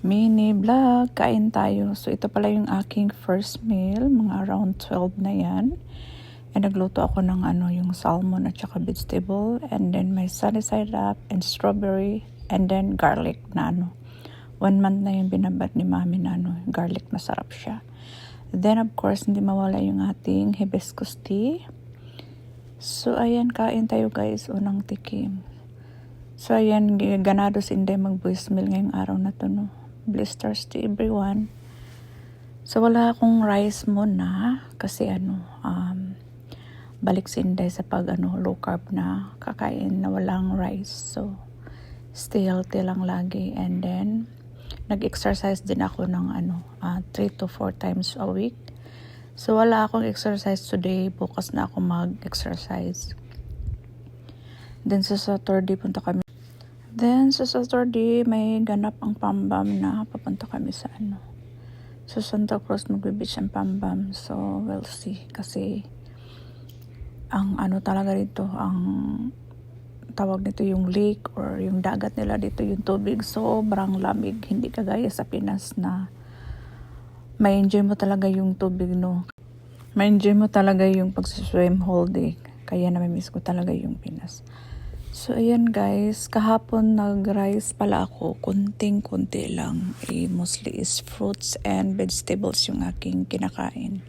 Mini vlog, kain tayo. So ito pala yung aking first meal, mga around 12 na yan. And nagluto ako ng yung salmon at saka vegetable, and then may sunny side up and strawberry, and then garlic na 1 month na yung binabad ni mami na garlic, masarap siya. Then of course hindi mawala yung ating hibiscus tea. So ayan, kain tayo guys, unang tikim. So ayan, ganado si Inday mag-voicemail ngayong araw na to, Blisters to everyone. So wala akong rice muna kasi balik si Inday sa pag low carb na kakain na walang rice. So stay healthy lang lagi, and then nag-exercise din ako ng 3 to 4 times a week. So wala akong exercise today, bukas na ako mag-exercise. Then sa Saturday punta kami. Then sa Saturday may ganap ang Pambam na papunta kami sa sa Santa Cruz, magbe-beach ang Pambam. So we'll see, kasi ang talaga dito, ang tawag nito yung lake or yung dagat nila dito, yung tubig sobrang lamig, hindi kagaya sa Pinas na may enjoy mo talaga yung tubig, may enjoy mo talaga yung pag-swim whole day. Kaya namimiss ko talaga yung Pinas. So ayan guys, kahapon nag-rice pala ako, kunting-kunti lang. Mostly is fruits and vegetables yung aking kinakain.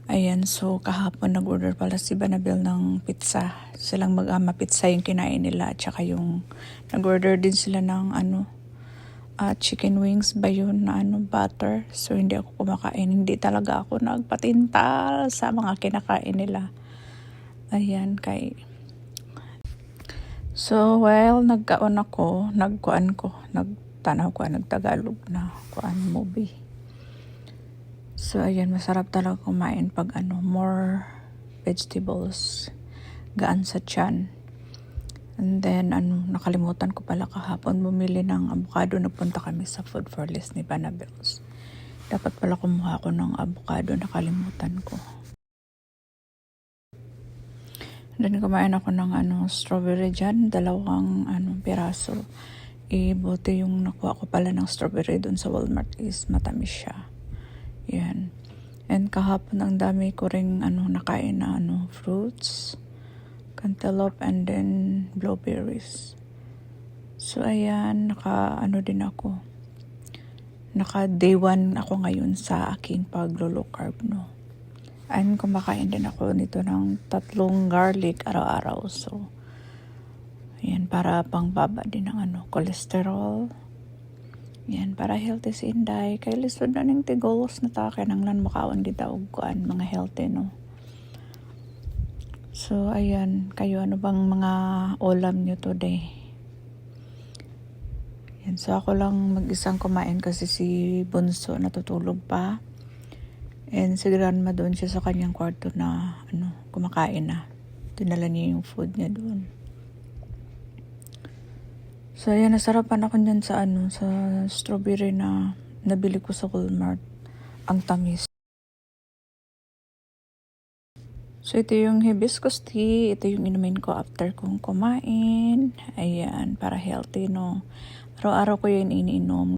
Ayan, so kahapon nag-order pala si Banabel ng pizza. Silang mag-ama pizza yung kinain nila, at saka yung nag-order din sila ng chicken wings ba yun na butter. So hindi ako kumakain, hindi talaga ako nagpatintal sa mga kinakain nila. Ayan, so while nagkaon ako, nagtanaw ko, nagtagalog na movie. So ayan, masarap talaga kumain pag more vegetables, gaan sa tiyan. And then nakalimutan ko pala kahapon bumili ng avocado. Nagpunta kami sa Food for Less ni Banabels. Dapat pala kumuha ko ng avocado, nakalimutan ko. Then kumain ako ng strawberry dyan, 2 piraso. Buti yung nakuha ko pala ng strawberry dun sa Walmart is matamis siya. Yan. And kahapon ang dami ko ring nakain na fruits, cantaloupe, and then blueberries. So ayan, din ako. Naka day 1 ako ngayon sa aking pag-low carb, And kumakain din ako nito ng 3 garlic araw-araw. So ayan, para pangbaba din ng cholesterol. Yan, para healthy si Inday. Kaya lisod na ning tigolos na takin ang lan makawan di taog kuan, mga healthy, So ayan, kayo ano bang mga ulam nyo today? Yan, so ako lang mag-isang kumain kasi si Bunso natutulog pa. And si Grandma doon siya sa kanyang kwarto na kumakain na. Dinala niya yung food niya doon. So ayan, nasarapan ako dyan sa sa strawberry na nabili ko sa Walmart. Ang tamis. So ito yung hibiscus tea, ito yung inumin ko after kong kumain. Ayan, para healthy, Araw-araw ko yun iniinom.